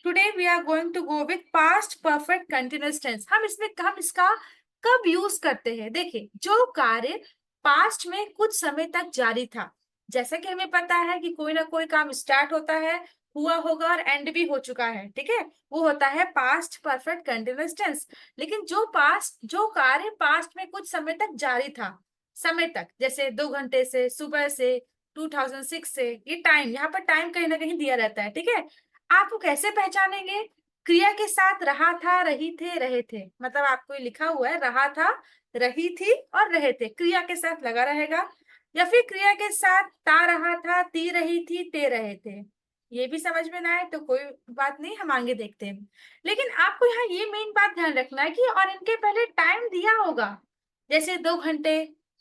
Today we are going to go with past perfect continuous tense. हम इसका कब use करते हैं? देखिए, जो कार्य पास्ट में कुछ समय तक जारी था, जैसा कि हमें पता है कि कोई ना कोई काम स्टार्ट होता है, हुआ होगा और एंड भी हो चुका है, ठीक है, वो होता है पास्ट परफेक्ट कंटिन्यूअस टेंस। लेकिन जो कार्य पास्ट में कुछ समय तक जारी था, समय तक, जैसे 2 घंटे से, सुबह से, 2006 से, ये टाइम, यहाँ पर टाइम कहीं ना कहीं दिया रहता है, ठीक है। आप वो कैसे पहचानेंगे? क्रिया के साथ रहा था, रही थे, रहे थे, मतलब आपको लिखा हुआ है रहा था, रही थी और रहे थे, क्रिया के साथ लगा रहेगा। या फिर क्रिया के साथ ता रहा था, ती रही थी, ते रहे थे। ये भी समझ में ना आए तो कोई बात नहीं, हम आगे देखते हैं। लेकिन आपको यहाँ ये मेन बात ध्यान रखना है कि और इनके पहले टाइम दिया होगा, जैसे 2 घंटे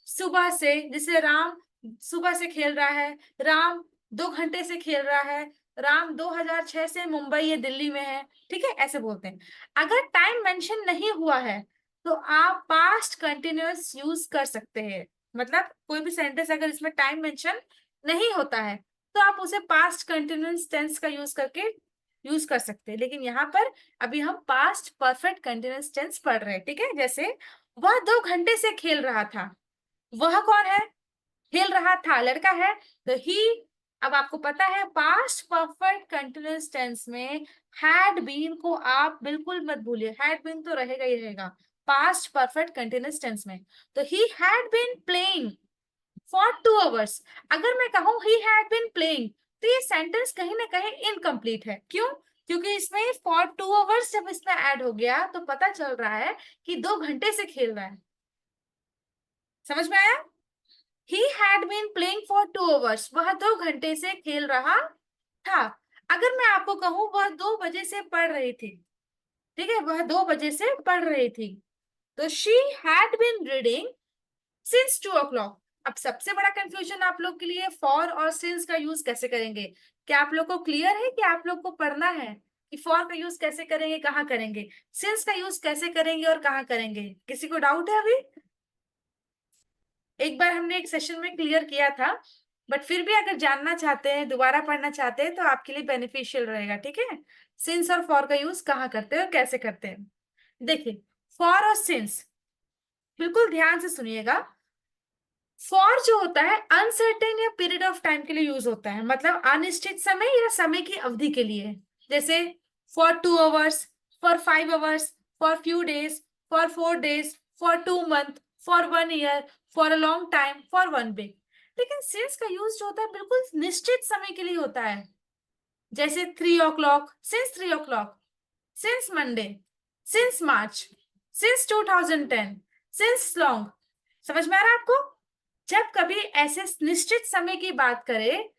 सुबह से, जैसे राम सुबह से खेल रहा है, राम 2 घंटे से खेल रहा है, राम 2006 से मुंबई या दिल्ली में है, ठीक है, ऐसे बोलते हैं। अगर टाइम मेंशन नहीं हुआ है तो आप पास्ट कंटिन्यूअस यूज कर सकते हैं। मतलब कोई भी सेंटेंस अगर इसमें टाइम मेंशन नहीं होता है तो आप उसे पास्ट कंटिन्यूअस टेंस का यूज कर सकते हैं। लेकिन यहाँ पर अभी हम पास्ट परफेक्ट कंटिन्यूअस टेंस पढ़ रहे हैं, ठीक है। जैसे वह 2 घंटे से खेल रहा था, वह कौन है? खेल रहा था लड़का है, तो ही। अब आपको पता है पास्ट परफेक्ट कंटिन्यूअस टेंस में हैड बीन को आप बिल्कुल मत भूलिए, हैड बीन तो रहेगा ही रहेगा पास्ट परफेक्ट कंटिन्यूअस टेंस में। तो he had been playing for 2 hours. अगर मैं कहूं ही हैड बीन प्लेइंग तो ये सेंटेंस कहीं ना कहीं इनकम्प्लीट है। क्यों? क्योंकि इसमें फॉर 2 आवर्स जब इसमें ऐड हो गया तो पता चल रहा है कि 2 घंटे से खेल रहा है। समझ में आया? He had been playing for 2 hours. वह 2 घंटे से खेल रहा था। अगर मैं आपको कहूं वह 2 बजे से पढ़ रही थी, ठीक है, वह 2 बजे से पढ़ रही थी, तो she had been reading since 2 o'clock। अब सबसे बड़ा कंफ्यूजन आप लोग के लिए फॉर और सिंस का यूज कैसे करेंगे। क्या आप लोग को क्लियर है कि आप लोग को पढ़ना है कि फॉर का यूज कैसे करेंगे, कहाँ करेंगे, सिंस का यूज कैसे करेंगे और कहाँ करेंगे? किसी को डाउट है अभी? एक बार हमने एक सेशन में क्लियर किया था, बट फिर भी अगर जानना चाहते हैं, दोबारा पढ़ना चाहते हैं तो आपके लिए बेनिफिशियल रहेगा, ठीक है। सिंस और फॉर का यूज कहाँ करते हैं और कैसे करते हैं? देखिए, फॉर और सिंस बिल्कुल ध्यान से सुनिएगा। फॉर जो होता है अनसर्टेन या पीरियड ऑफ टाइम के लिए यूज होता है, मतलब अनिश्चित समय या समय की अवधि के लिए। जैसे for 2 hours, for 5 hours, for few days, for 4 days, for 2 month, for 1 year, for a long time, for 1 week. लेकिन सिंस का यूज जो होता है बिल्कुल निश्चित समय के लिए होता है। जैसे 3 o'clock, since 3 o'clock, since Monday, since मार्च, सिंस 2010, सिंस लॉन्ग। समझ में आ रहा है आपको? जब कभी ऐसे निश्चित समय की बात करें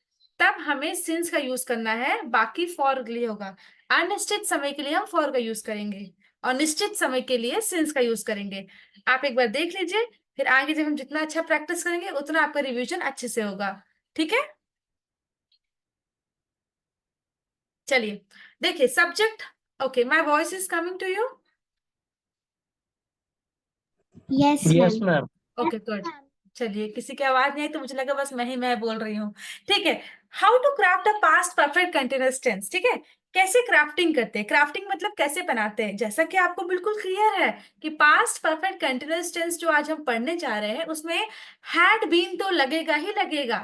तब हमें सिंस का यूज करना है, बाकी फॉर के लिए होगा। अनिश्चित समय के लिए हम फॉर का यूज करेंगे और निश्चित समय के लिए सिंस का यूज करेंगे। आप एक बार देख लीजिए, फिर आगे जब हम जितना अच्छा प्रैक्टिस करेंगे उतना आपका रिवीजन अच्छे से होगा, ठीक है। चलिए देखिए subject. Okay, my voice is coming to you? Yes yes ma'am. Ma'am. Okay good. चलिए, किसी की आवाज नहीं आई तो मुझे लगा बस मैं बोल रही हूँ, ठीक है। How to craft a past perfect continuous tense, ठीक है। कैसे क्राफ्टिंग करते हैं? क्राफ्टिंग मतलब कैसे बनाते हैं। जैसा कि आपको बिल्कुल क्लियर है कि पास्ट परफेक्ट कंटिन्यूअस टेंस जो आज हम पढ़ने जा रहे हैं उसमें हैड बीन तो लगेगा ही लगेगा,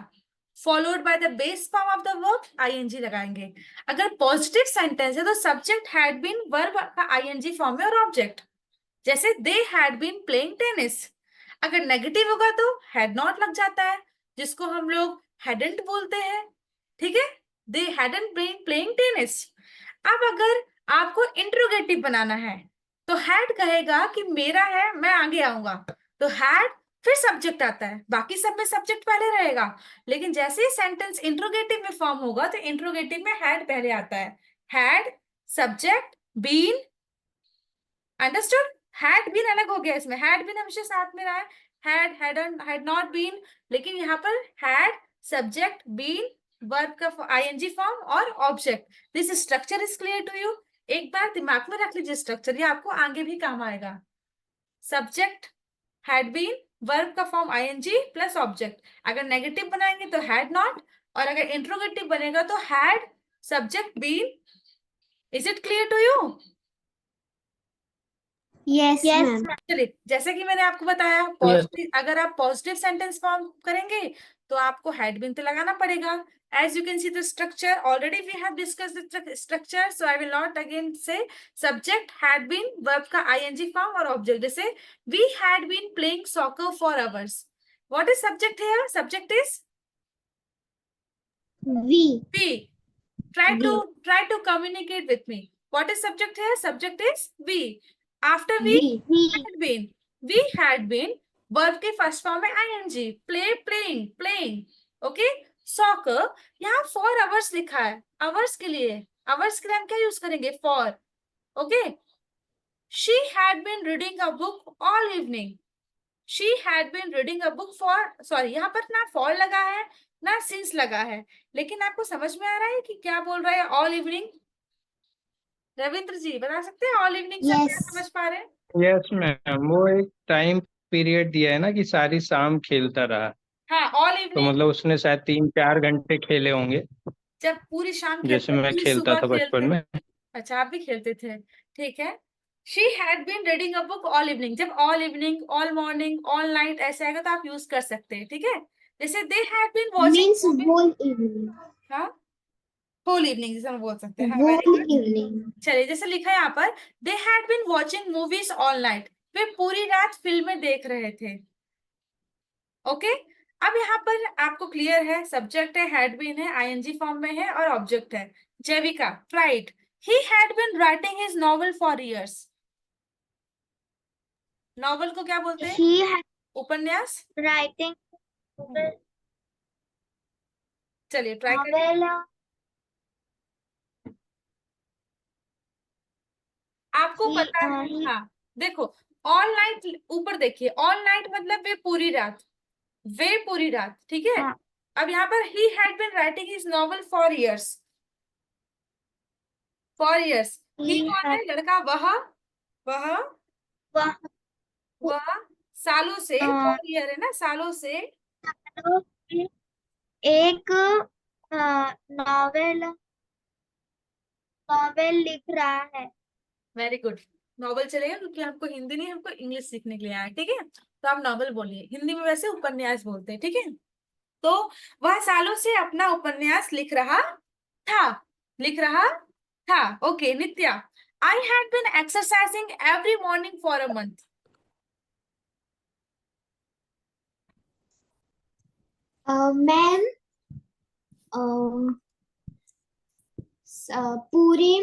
followed by the base form of the verb ING लगाएंगे। अगर पॉजिटिव सेंटेंस है तो सब्जेक्ट हैड बीन, वर्ब का आईएनजी फॉर्म में और ऑब्जेक्ट, जैसे they had been playing tennis. अगर नेगेटिव होगा तो हैड नॉट लग जाता है, जिसको हम लोग हैडंट बोलते हैं, ठीक है। They hadn't been playing tennis. अब अगर आपको इंट्रोगेटिव बनाना है तो हैड कहेगा कि मेरा है, मैं आगे आऊंगा, तो हैड, फिर सब्जेक्ट आता है, बाकी सब में सब्जेक्ट पहले रहेगा। लेकिन जैसे ही सेंटेंस इंट्रोगेटिव में फॉर्म होगा तो इंट्रोगेटिव में हैड पहले आता है। Had, subject, been. Understood? Had been अलग हो गया, इसमें हैड बीन हमेशा साथ में रहा है, had, hadn't, had not been. लेकिन यहाँ पर हैड, सब्जेक्ट, बीन, वर्ब का आईएनजी फॉर्म और object. This structure is clear to you? एक बार दिमाग में रख लीजिए स्ट्रक्चर, ये आपको आगे भी काम आएगा। सब्जेक्ट हैड बीन, वर्ब का फॉर्म आईएनजी प्लस ऑब्जेक्ट। अगर नेगेटिव बनाएंगे तो हैड नॉट, और अगर इंट्रोगेटिव बनेगा तो had, subject, been, is it clear to you? Yes ma'am. चलिए, जैसे कि मैंने आपको बताया, Yes. पॉजिटिव, अगर आप पॉजिटिव सेंटेंस फॉर्म करेंगे तो आपको हैड बीन तो लगाना पड़ेगा. As you can see the structure, already we have discuss the structure, so I will not again say. Subject had been, verb का आईएनजी फॉर्म और ऑब्जेक्ट. जैसे we had been playing soccer for hours. What is subject here? Subject is we try to communicate with me. What is subject here? Subject is we. After we had been, we had been, verb के first form में ing, play, playing. Okay. soccer, यहाँ 4 hours लिखा है. hours के लिए हम क्या use करेंगे? for. Okay. she had been reading a book all evening. she had been reading a book for, sorry, यहाँ पर ना for लगा है ना since लगा है, लेकिन आपको समझ में आ रहा है कि क्या बोल रहा है all evening? रविंद्र जी बता सकते हैं all evening से आप क्या समझ पा रहे हैं? यस मैम, वो एक टाइम पीरियड दिया है ना कि सारी शाम खेलता रहा, हाँ, all तो evening. मतलब उसने शायद 3-4 घंटे खेले होंगे, जब पूरी शाम जैसे खेलते, मैं पूरी खेलता सुबह था बचपन खेलते. में। अच्छा, आप भी खेलते थे. ठीक है. She had been reading a book all evening. जब all evening, all morning, all night ऐसे आएगा तो आप यूज कर सकते हैं. ठीक है. जैसे they had been means watching. Whole evening. हाँ, होल इवनिंग जैसे हम बोल सकते हैं. हाँ, वेरी होल गुड. इवनिंग। चलिए, जैसे लिखा है यहाँ पर, they had been watching movies all night. वे पूरी रात फिल्में देख रहे थे. ओके. अब यहाँ पर आपको क्लियर है, सब्जेक्ट है, हैड बीन है, आईएनजी फॉर्म में है और ऑब्जेक्ट है. Jaivika, right. He had been writing his novel for years. Novel को क्या बोलते हैं? ही हैड उपन्यास. राइटिंग चलिए ट्राई करिए. नॉवेल। आपको पता है. हाँ, देखो, ऑल नाइट ऊपर देखिए, ऑल नाइट मतलब वे पूरी रात, वे पूरी रात. ठीक है. हाँ. अब यहाँ पर he had been writing his novel for years. For years. He कौन है? लड़का. वह वह वह वह सालों से, फॉर ईयर है ना, सालों से. एक नॉवेल नॉवेल लिख रहा है। Very good. नॉवल चलेगा क्योंकि हमको हिंदी नहीं, हमको इंग्लिश सीखने के लिए आया है. ठीक है. तो आप नॉवल बोलिए. हिंदी में वैसे उपन्यास बोलते हैं. ठीक है. तो वह सालों से अपना उपन्यास था. लिख रहा था. Okay. Nitya, I had been exercising every morning for a month. Ma'am, पूरी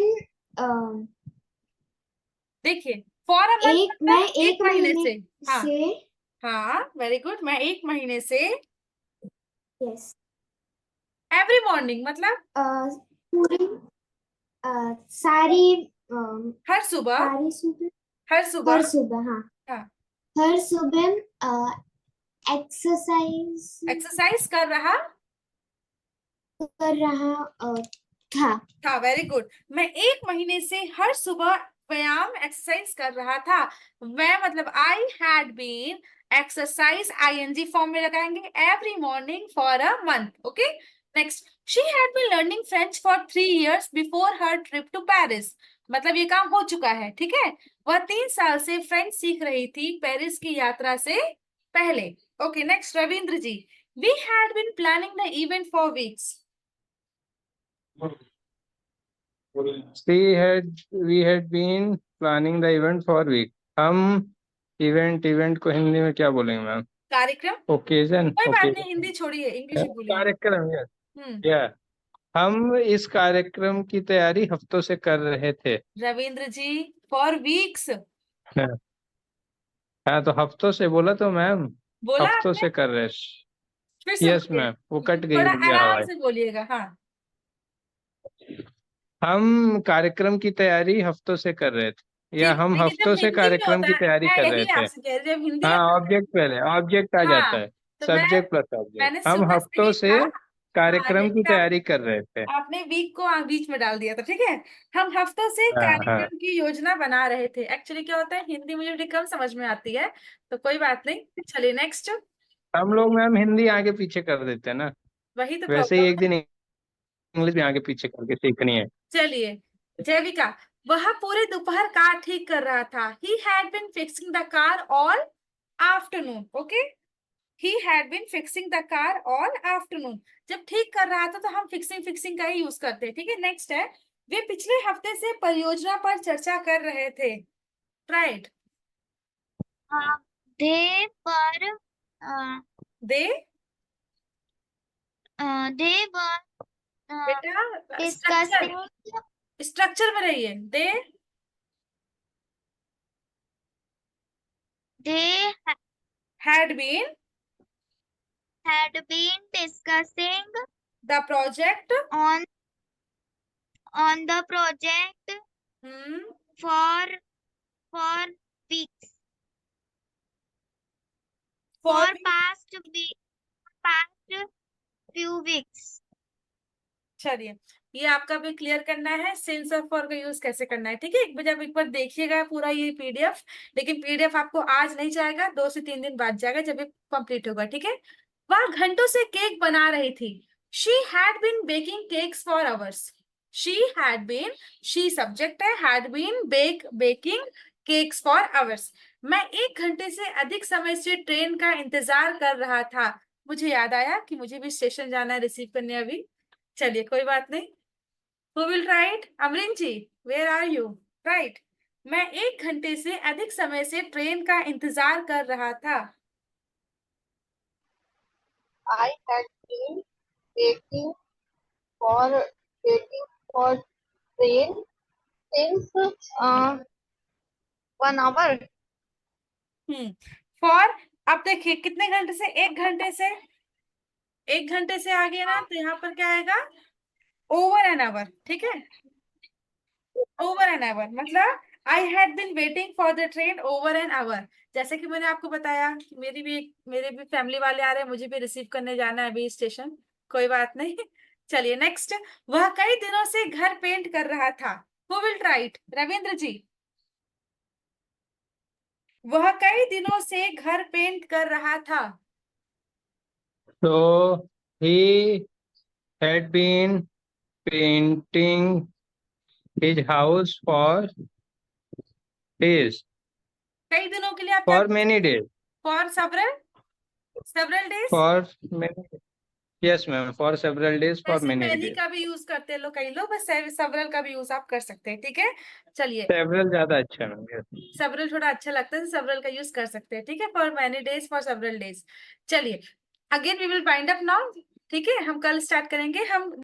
देखिए, फॉर अ मंथ मैं मतलब एक एक महीने महीने से. हाँ. से। हाँ, वेरी गुड. मैं एक महीने से. यस। एवरी मॉर्निंग मतलब पूरी सारी हर सुबह. सारी सुबह। हर सुबह. हर सुबह, हाँ। हाँ, हर सुबह एक्सरसाइज एक्सरसाइज कर रहा कर रहा था। था. Very good. मैं एक महीने से हर सुबह व्यायाम, एक्सरसाइज कर रहा था. मैं मतलब I had been, exercise ING form में लगाएंगे, every morning for a month. Okay. Next, she had been learning French for 3 years before her trip to Paris. मतलब ये काम हो चुका है. ठीक है. वह 3 साल से फ्रेंच सीख रही थी पेरिस की यात्रा से पहले. Okay. Next, Ravindra ji, we had been planning the event for weeks. We had been planning the event for week. हम इवेंट को हिंदी में क्या बोलेंगे मैम? कार्यक्रम. ओकेजन. कोई बात नहीं, हिंदी छोड़िए, इंग्लिश में बोलिए. कार्यक्रम. हम्म. या हम इस कार्यक्रम की तैयारी हफ्तों से कर रहे थे. रविंद्र जी, फॉर वीक्स. हाँ, तो हफ्तों से बोला तो मैम, बोला हफ्तों आपने? से कर रहे. फिर से यस बोलिए. मैम, वो कट गई थोड़ा होगी आराम आवाज. से बोलिएगा. हाँ. हम कार्यक्रम की तैयारी हफ्तों से कर रहे थे, या ठीक है, हम देखिए, जब हफ्तों से हिंदी में कार्यक्रम होता की है, तैयारी मैं कर यही रहे थे. आपसे कह रही, जब हिंदी हाँ, में. ऑब्जेक्ट पहले, ऑब्जेक्ट आ हाँ, जाता है. तो सब्जेक्ट प्लस ऑब्जेक्ट. मैंने हम सुबह से हफ्तों ही से कहा. हाँ, कार्यक्रम की लेकिन तैयारी कर रहे थे. आपने वीक को बीच में डाल दिया था. ठीक है. हम हफ्तों से हाँ हाँ. कार्यक्रम की योजना बना रहे थे. एक्चुअली क्या होता है, हिंदी मुझे थोड़ी कम समझ में आती है, तो कोई बात नहीं. चलिए नेक्स्ट. हम लोग मैम हिंदी आगे पीछे कर देते हैं ना. वही तो वैसे ही प्रॉब्लम एक है. दिन इंग्लिश भी आगे पीछे करके सीखनी है. चलिए, जैविका, वह पूरे दोपहर कार ठीक कर रहा था। He had been fixing the car all afternoon. Okay, he had been fixing the car all afternoon. जब ठीक कर रहा था तो हम फिक्सिंग फिक्सिंग का ही यूज करते हैं। ठीक है, नेक्स्ट है, वे पिछले हफ्ते से परियोजना पर चर्चा कर रहे थे। Right, they were they they were बेटा स्ट्रक्चर, discussing स्ट्रक्चर में रहिए। They they had been had been discussing the project on the project for weeks for past few weeks. चलिए, ये आपका भी क्लियर करना है सेंस ऑफ फॉर का यूज कैसे करना है। ठीक है, एक बार देखिएगा पूरा ये पीडीएफ, लेकिन पीडीएफ आपको आज नहीं जाएगा, 2 से 3 दिन बाद जाएगा जब ये कंप्लीट होगा। ठीक है, वह घंटों से केक बना रही थी। She had been baking cakes for hours. She had been, she subject है, had been baking cakes for hours. मैं 1 घंटे से अधिक समय से ट्रेन का इंतजार कर रहा था। मुझे याद आया कि मुझे भी स्टेशन जाना है रिसीव करने अभी। चलिए कोई बात नहीं। Who will write? Amreen ji, where are you? Right. मैं 1 घंटे से अधिक समय से ट्रेन का इंतजार कर रहा था। I had been waiting for train since 1 hour. For, अब देखिए कितने घंटे से, 1 घंटे से आगे ना, तो यहाँ पर क्या आएगा? Over an hour. ठीक है, ओवर एन आवर मतलब I had been waiting for the train over an hour. जैसे कि मैंने आपको बताया कि मेरे भी फैमिली वाले आ रहे हैं, मुझे भी रिसीव करने जाना है अभी स्टेशन। कोई बात नहीं। चलिए नेक्स्ट, वह कई दिनों से घर पेंट कर रहा था। Who will write? Ravindra ji, वह कई दिनों से घर पेंट कर रहा था। So he had been painting his house for days, कई दिनों के लिए आप क्या? for many days, for several days. for many. Yes, ma'am. For several days, for वैसे many मैनी days. का भी यूज करते हैं लोग, कई लोग, बस सेवरल का भी यूज आप कर सकते हैं। ठीक है, चलिए Several ज्यादा अच्छा है मैम। Yes. सेवरल थोड़ा अच्छा लगता है, सेवरल का यूज कर सकते हैं। ठीक है, for many days, for several days. चलिए again we will wind up now. ठीक है, हम कल स्टार्ट करेंगे। हम